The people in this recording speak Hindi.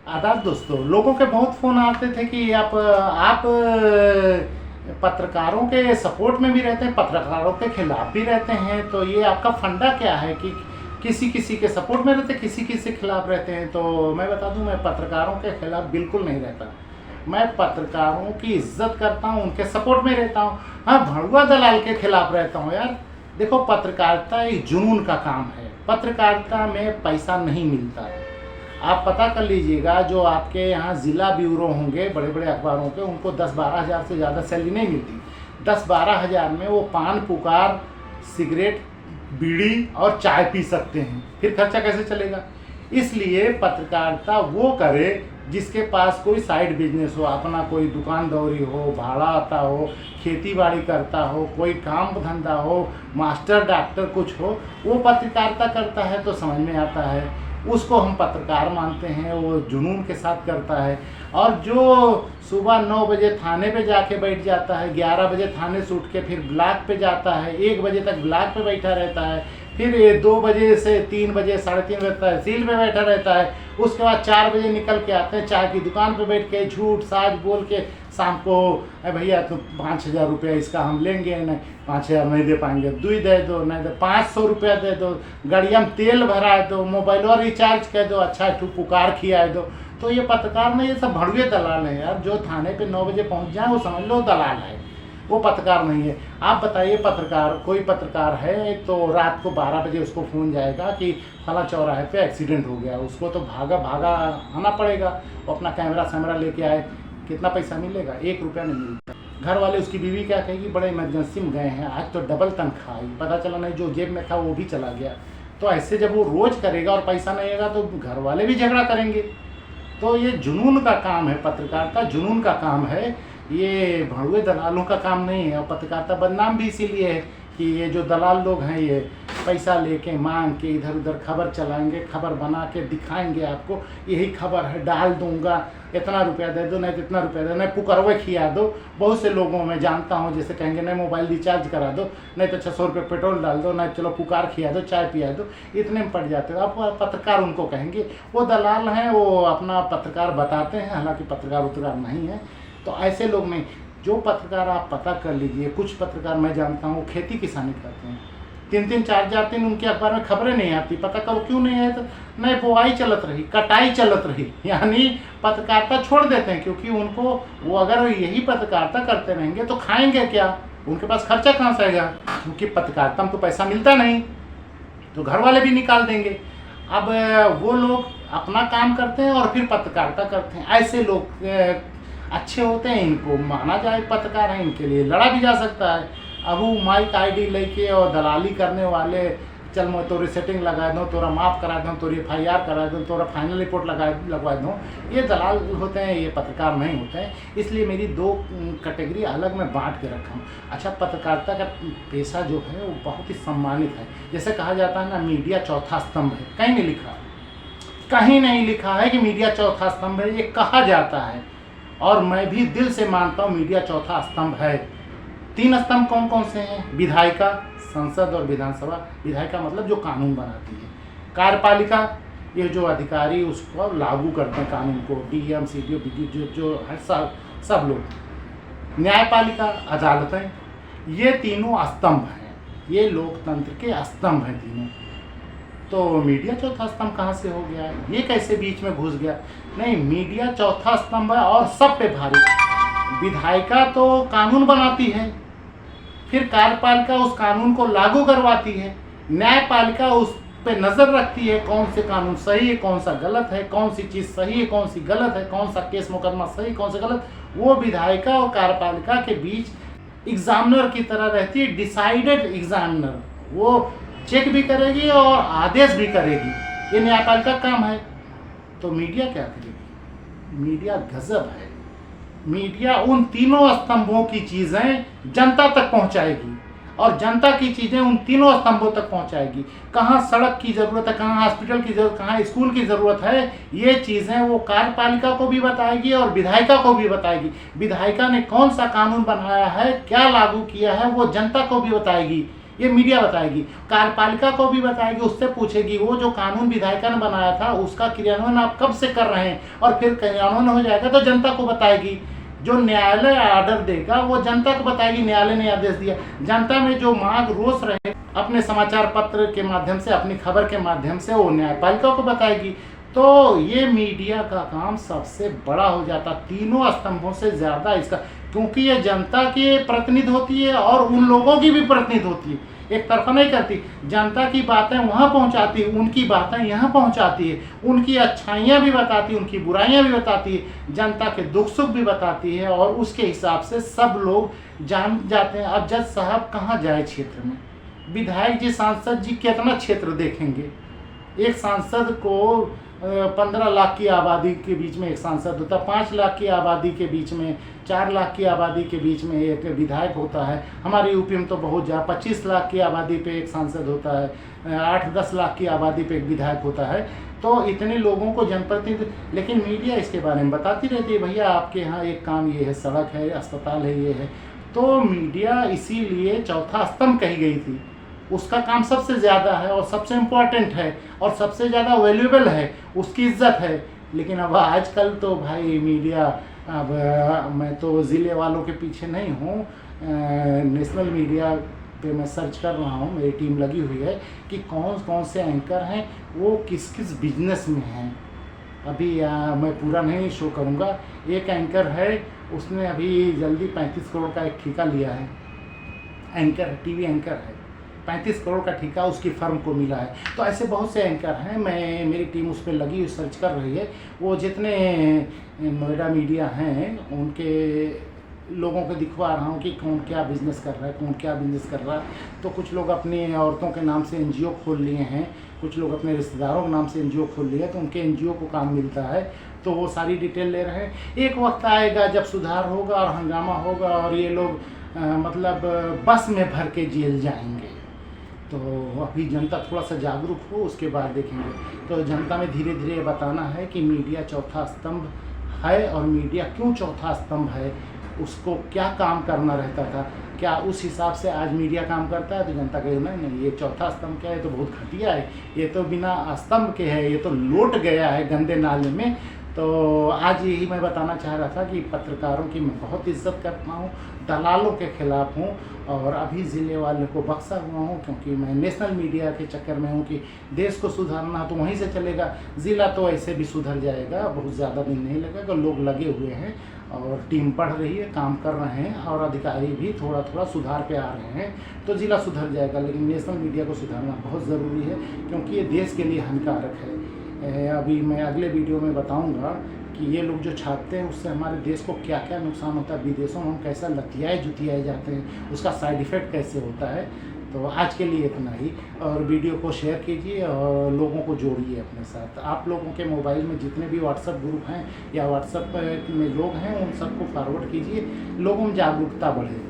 आदाब दोस्तों, लोगों के बहुत फ़ोन आते थे कि आप पत्रकारों के सपोर्ट में भी रहते हैं, पत्रकारों के खिलाफ भी रहते हैं, तो ये आपका फंडा क्या है कि किसी किसी के सपोर्ट में रहते हैं, किसी किसी के खिलाफ रहते हैं। तो मैं बता दूं, मैं पत्रकारों के खिलाफ बिल्कुल नहीं रहता। मैं पत्रकारों की इज्जत करता हूं, उनके सपोर्ट में रहता हूं। हाँ, भड़ुआ दलाल के खिलाफ रहता हूं यार। देखो, पत्रकारिता एक जुनून का काम है, पत्रकारिता में पैसा नहीं मिलता। आप पता कर लीजिएगा, जो आपके यहाँ ज़िला ब्यूरो होंगे बड़े बड़े अखबारों के, उनको 10-12 हज़ार से ज़्यादा सैलरी नहीं मिलती। 10-12 हज़ार में वो पान, पुकार, सिगरेट, बीड़ी और चाय पी सकते हैं, फिर खर्चा कैसे चलेगा। इसलिए पत्रकारिता वो करे जिसके पास कोई साइड बिजनेस हो, अपना कोई दुकानदौरी हो, भाड़ा आता हो, खेती बाड़ी करता हो, कोई काम धंधा हो, मास्टर डॉक्टर कुछ हो, वो पत्रकारिता करता है तो समझ में आता है, उसको हम पत्रकार मानते हैं। वो जुनून के साथ करता है। और जो सुबह 9 बजे थाने पे जाके बैठ जाता है, 11 बजे थाने से उठ के फिर ब्लॉक पे जाता है, 1 बजे तक ब्लॉक पे बैठा रहता है, फिर ये 2 बजे से 3 बजे, 3:30 बजे तहसील पे बैठा रहता है, उसके बाद 4 बजे निकल के आते हैं, चाय की दुकान पे बैठ के झूठ साज बोल के शाम को, अरे भैया तो 5,000 रुपया इसका हम लेंगे, नहीं 5,000 नहीं दे पाएंगे, 2 दे दो, नहीं तो 500 रुपया दे दो, गाड़िया में तेल भरा दो, मोबाइल और रिचार्ज कर दो, अच्छा ठू पुकार खिया दो। तो ये पत्रकार नहीं, ये सब भड़वे दलाल हैं यार। जो थाने पे 9 बजे पहुंच जाए वो समझ लो दलाल है, वो पत्रकार नहीं है। आप बताइए, पत्रकार, कोई पत्रकार है तो रात को 12 बजे उसको फ़ोन जाएगा कि फला चौराहे पे एक्सीडेंट हो गया, उसको तो भागा भागा आना पड़ेगा। वो अपना कैमरा लेके आए, कितना पैसा मिलेगा? 1 रुपया नहीं मिलता। घर वाले, उसकी बीवी क्या कहेगी, बड़े इमरजेंसी में गए हैं, आज तो डबल तनख्वाह आई, पता चला नहीं जो जेब में था वो भी चला गया। तो ऐसे जब वो रोज़ करेगा और पैसा नहीं आएगा तो घर वाले भी झगड़ा करेंगे। तो ये जुनून का काम है, पत्रकारिता जुनून का काम है, ये भड़ुए दलालों का काम नहीं है। और पत्रकारिता बदनाम भी इसीलिए है कि ये जो दलाल लोग हैं, ये पैसा लेके मांग के इधर उधर खबर चलाएंगे, खबर बना के दिखाएंगे आपको, यही खबर है, डाल दूंगा, इतना रुपया दे दो, नहीं तो इतना रुपया दे दो, नहीं पुकरवे खिया दो। बहुत से लोगों में जानता हूँ, जैसे कहेंगे नहीं मोबाइल रिचार्ज करा दो, नहीं तो 600 रुपये पेट्रोल डाल दो, नहीं चलो पुकार खिया दो, चाय पिया दो, इतने में पड़ जाते हो। आप पत्रकार उनको कहेंगे, वो दलाल हैं, वो अपना पत्रकार बताते हैं, हालांकि पत्रकार उत्रकार नहीं है। तो ऐसे लोग नहीं। जो पत्रकार आप पता कर लीजिए, कुछ पत्रकार मैं जानता हूँ खेती किसानी करते हैं, 3-3 4-4 दिन उनके अखबार में खबरें नहीं आती, पता करो क्यों नहीं है, तो नहीं बुआई चलत रही, कटाई चलत रही, यानी पत्रकारिता छोड़ देते हैं। क्योंकि उनको, वो अगर यही पत्रकारिता करते रहेंगे तो खाएंगे क्या, उनके पास खर्चा कहाँ से आएगा, क्योंकि पत्रकारिता में तो पैसा मिलता नहीं, तो घर वाले भी निकाल देंगे। अब वो लोग अपना काम करते हैं और फिर पत्रकारिता करते हैं। ऐसे लोग अच्छे होते हैं, इनको माना जाए पत्रकार हैं, इनके लिए लड़ा भी जा सकता है। अब वो माइक आईडी लेके और दलाली करने वाले, चल मैं तोरी सेटिंग लगा दूँ, तोरा माफ़ करा दूँ, तोरी FIR करा दूँ, तोरा फाइनल रिपोर्ट लगवा दूँ, ये दलाल होते हैं, ये पत्रकार नहीं होते हैं। इसलिए मेरी 2 कैटेगरी अलग मैं बांट के रखा हूँ। अच्छा, पत्रकारिता का पेशा जो है वो बहुत ही सम्मानित है। जैसे कहा जाता है ना, मीडिया चौथा स्तंभ है, कहीं नहीं लिखा, कहीं नहीं लिखा है कि मीडिया चौथा स्तंभ है, ये कहा जाता है। और मैं भी दिल से मानता हूँ मीडिया चौथा स्तंभ है। 3 स्तंभ कौन कौन से हैं? विधायिका, संसद और विधानसभा। विधायिका मतलब जो कानून बनाती है। कार्यपालिका, ये जो अधिकारी उसको लागू करते हैं कानून को, DM CDO BDO जो है, सब लोग। न्यायपालिका, अदालतें, ये तीनों स्तंभ हैं, ये लोकतंत्र के स्तंभ हैं तीनों। तो मीडिया चौथा स्तंभ कहाँ से हो गया, ये कैसे बीच में घुस गया? नहीं, मीडिया चौथा स्तंभ है और सब पे भारी। विधायिका तो कानून बनाती है, फिर कार्यपालिका उस कानून को लागू करवाती है, न्यायपालिका उस पे नज़र रखती है, कौन से कानून सही है, कौन सा गलत है, कौन सी चीज़ सही है, कौन सी गलत है, कौन सा केस मुकदमा सही, कौन सा गलत। वो विधायिका और कार्यपालिका के बीच एग्जामिनर की तरह रहती है, डिसाइडेड एग्जामिनर। वो चेक भी करेगी और आदेश भी करेगी, ये न्यायपालिका का काम है। तो मीडिया क्या करेगी? मीडिया गजब है। मीडिया उन तीनों स्तंभों की चीज़ें जनता तक पहुंचाएगी, और जनता की चीज़ें उन तीनों स्तंभों तक पहुंचाएगी। कहाँ सड़क की ज़रूरत है, कहाँ हॉस्पिटल की ज़रूरत, कहाँ स्कूल की ज़रूरत है, ये चीज़ें वो कार्यपालिका को भी बताएगी और विधायिका को भी बताएगी। विधायिका ने कौन सा कानून बनाया है, क्या लागू किया है, वो जनता को भी बताएगी। ये मीडिया बताएगी। कार्यपालिका को भी बताएगी, उससे पूछेगी वो जो कानून विधायिका ने बनाया था उसका क्रियान्वयन आप कब से कर रहे हैं, और फिर क्रियान्वयन हो जाएगा तो जनता को बताएगी। जो न्यायालय ऑर्डर देगा वो जनता को बताएगी, न्यायालय ने आदेश दिया। जनता में जो मांग रोष रहे अपने समाचार पत्र के माध्यम से, अपनी खबर के माध्यम से, वो न्यायपालिका को बताएगी। तो ये मीडिया का काम सबसे बड़ा हो जाता, तीनों स्तंभों से ज़्यादा इसका, क्योंकि ये जनता की प्रतिनिधि होती है और उन लोगों की भी प्रतिनिधि होती है, एक तरफा नहीं करती। जनता की बातें वहाँ पहुँचाती है, उनकी बातें यहाँ पहुँचाती है, उनकी अच्छाइयाँ भी बताती है, उनकी बुराइयाँ भी बताती है, जनता के दुख सुख भी बताती है, और उसके हिसाब से सब लोग जान जाते हैं। अब जज साहब कहाँ जाए क्षेत्र में, विधायक जी सांसद जी कितना क्षेत्र देखेंगे। एक सांसद को 15 लाख की आबादी के बीच में एक सांसद होता है, 5 लाख की आबादी के बीच में, 4 लाख की आबादी के बीच में एक विधायक होता है। हमारे यूपी में तो बहुत ज़्यादा 25 लाख की आबादी पे एक सांसद होता है, 8-10 लाख की आबादी पे एक विधायक होता है। तो इतने लोगों को जनप्रतिनिधि, लेकिन मीडिया इसके बारे में बताती रहती है, भैया आपके यहाँ एक काम ये है, सड़क है, अस्पताल है, ये है। तो मीडिया इसीलिए चौथा स्तंभ कही गई थी, उसका काम सबसे ज़्यादा है और सबसे इम्पोर्टेंट है और सबसे ज़्यादा वैल्यूएबल है, उसकी इज्जत है। लेकिन अब आजकल तो भाई मीडिया, अब मैं तो ज़िले वालों के पीछे नहीं हूँ, नेशनल मीडिया पे मैं सर्च कर रहा हूँ, मेरी टीम लगी हुई है कि कौन कौन से एंकर हैं, वो किस किस बिजनेस में हैं। अभी मैं पूरा नहीं शो करूँगा। एक एंकर है, उसने अभी जल्दी 35 करोड़ का एक ठेका लिया है, एंकर टीवी एंकर है, 35 करोड़ का ठेका उसकी फर्म को मिला है। तो ऐसे बहुत से एंकर हैं, मेरी टीम उस पर लगी हुई सर्च कर रही है। वो जितने नोएडा मीडिया हैं उनके लोगों को दिखवा रहा हूँ कि कौन क्या बिज़नेस कर रहा है, कौन क्या बिज़नेस कर रहा है। तो कुछ लोग अपनी औरतों के नाम से एनजीओ खोल लिए हैं, कुछ लोग अपने रिश्तेदारों के नाम से एनजीओ खोल लिए हैं, तो उनके एनजीओ को काम मिलता है, तो वो सारी डिटेल ले रहे हैं। एक वक्त आएगा जब सुधार होगा और हंगामा होगा और ये लोग मतलब बस में भर के जेल जाएंगे। तो अभी जनता थोड़ा सा जागरूक हो, उसके बाद देखेंगे। तो जनता में धीरे धीरे बताना है कि मीडिया चौथा स्तंभ है, और मीडिया क्यों चौथा स्तंभ है, उसको क्या काम करना रहता था, क्या उस हिसाब से आज मीडिया काम करता है। तो जनता कहे नहीं, ये चौथा स्तंभ क्या है, तो बहुत घटिया है, ये तो बिना स्तंभ के है, ये तो लौट गया है गंदे नाले में। तो आज यही मैं बताना चाह रहा था कि पत्रकारों की मैं बहुत इज्जत करता हूँ, दलालों के खिलाफ हूँ, और अभी ज़िले वाले को बख्शा हुआ हूँ, क्योंकि मैं नेशनल मीडिया के चक्कर में हूँ कि देश को सुधारना तो वहीं से चलेगा, ज़िला तो ऐसे भी सुधर जाएगा, बहुत ज़्यादा दिन नहीं लगेगा। लोग लगे हुए हैं और टीम पढ़ रही है, काम कर रहे हैं, और अधिकारी भी थोड़ा थोड़ा सुधार पे आ रहे हैं, तो ज़िला सुधर जाएगा। लेकिन नेशनल मीडिया को सुधारना बहुत ज़रूरी है, क्योंकि ये देश के लिए हानिकारक है। अभी मैं अगले वीडियो में बताऊंगा कि ये लोग जो छापते हैं उससे हमारे देश को क्या क्या नुकसान होता है, विदेशों में हम कैसा लतियाए जुतियाए जाते हैं, उसका साइड इफ़ेक्ट कैसे होता है। तो आज के लिए इतना ही, और वीडियो को शेयर कीजिए और लोगों को जोड़िए अपने साथ। आप लोगों के मोबाइल में जितने भी व्हाट्सएप ग्रुप हैं या व्हाट्सएप में लोग हैं, उन सबको फॉरवर्ड कीजिए, लोगों में जागरूकता बढ़े।